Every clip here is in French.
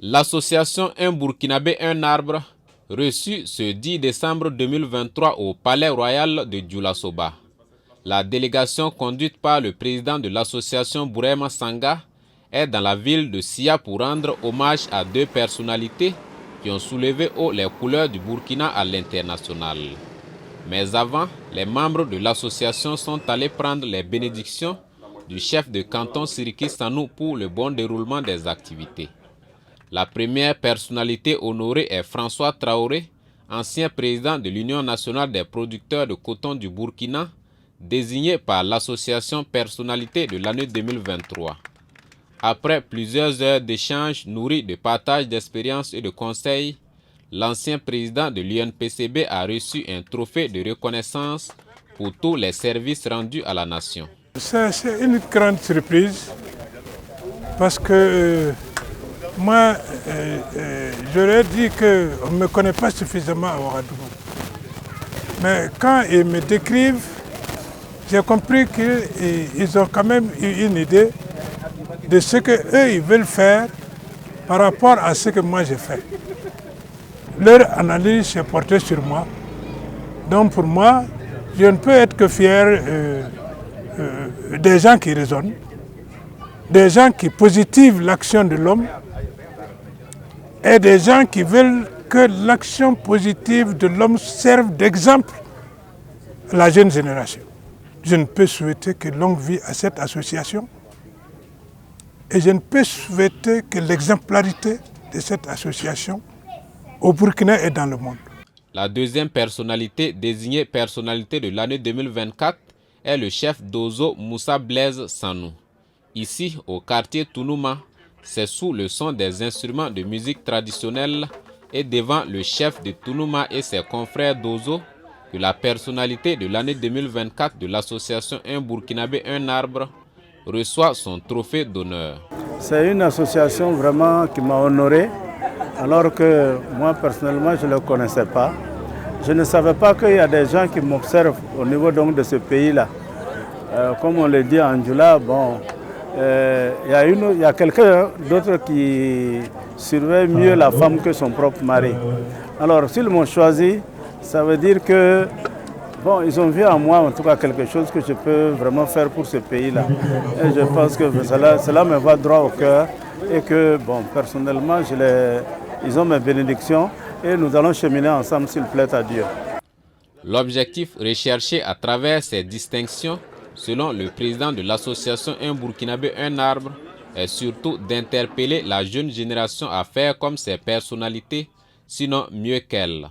L'association Un Burkinabé, un arbre, reçue ce 10 décembre 2023 au Palais Royal de Dioulasoba. La délégation conduite par le président de l'association Bourema Sanga est dans la ville de Sia pour rendre hommage à deux personnalités qui ont soulevé haut les couleurs du Burkina à l'international. Mais avant, les membres de l'association sont allés prendre les bénédictions du chef de canton Siriki Sanou pour le bon déroulement des activités. La première personnalité honorée est François Traoré, ancien président de l'Union nationale des producteurs de coton du Burkina, désigné par l'association personnalité de l'année 2023. Après plusieurs heures d'échanges nourris de partage d'expériences et de conseils, l'ancien président de l'UNPCB a reçu un trophée de reconnaissance pour tous les services rendus à la nation. C'est une grande surprise parce que moi, j'aurais dit qu'on ne me connaît pas suffisamment à Ouagadougou. Mais quand ils me décrivent, j'ai compris qu'ils ont quand même eu une idée de ce qu'eux, ils veulent faire par rapport à ce que moi j'ai fait. Leur analyse s'est portée sur moi. Donc pour moi, je ne peux être que fier des gens qui raisonnent, des gens qui positivent l'action de l'homme et des gens qui veulent que l'action positive de l'homme serve d'exemple à la jeune génération. Je ne peux souhaiter que longue vie à cette association et je ne peux souhaiter que l'exemplarité de cette association au Burkina et dans le monde. La deuxième personnalité désignée personnalité de l'année 2024 est le chef d'Ozo Moussa Blaise Sanou. Ici, au quartier Tounouma, c'est sous le son des instruments de musique traditionnelle et devant le chef de Tounouma et ses confrères d'Ozo que la personnalité de l'année 2024 de l'association Un Burkinabé, un arbre reçoit son trophée d'honneur. C'est une association vraiment qui m'a honoré, alors que moi personnellement je ne le connaissais pas. Je ne savais pas qu'il y a des gens qui m'observent au niveau donc de ce pays-là. Comme on le dit en Djoula, bon, il y a quelqu'un d'autre qui surveille mieux la femme que son propre mari. Alors s'ils m'ont choisi, ça veut dire que bon, ils ont vu en moi en tout cas quelque chose que je peux vraiment faire pour ce pays-là. Et je pense que cela me va droit au cœur et que bon, personnellement, ils ont mes bénédictions et nous allons cheminer ensemble s'il plaît à Dieu. L'objectif recherché à travers ces distinctions, selon le président de l'association Un Burkinabé, un arbre, est surtout d'interpeller la jeune génération à faire comme ces personnalités, sinon mieux qu'elles.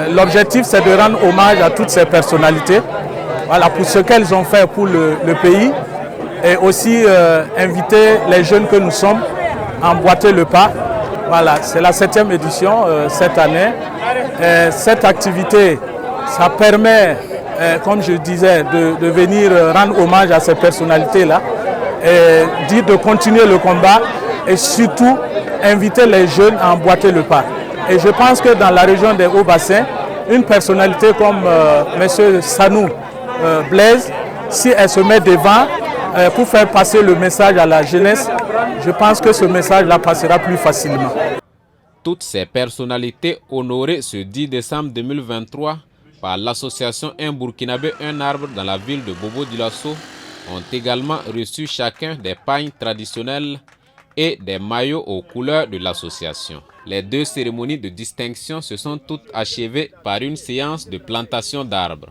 L'objectif, c'est de rendre hommage à toutes ces personnalités, voilà, pour ce qu'elles ont fait pour le pays, et aussi inviter les jeunes que nous sommes à emboîter le pas. Voilà, c'est la 7e édition cette année. Et cette activité, ça permet, comme je disais, de venir rendre hommage à ces personnalités-là, et dire de continuer le combat et surtout inviter les jeunes à emboîter le pas. Et je pense que dans la région des Hauts-Bassins, une personnalité comme M. Sanou Blaise, si elle se met devant pour faire passer le message à la jeunesse, je pense que ce message-là passera plus facilement. Toutes ces personnalités honorées ce 10 décembre 2023 par l'association Un Burkinabé, un arbre dans la ville de Bobo-Dioulasso ont également reçu chacun des pagnes traditionnelles et des maillots aux couleurs de l'association. Les deux cérémonies de distinction se sont toutes achevées par une séance de plantation d'arbres.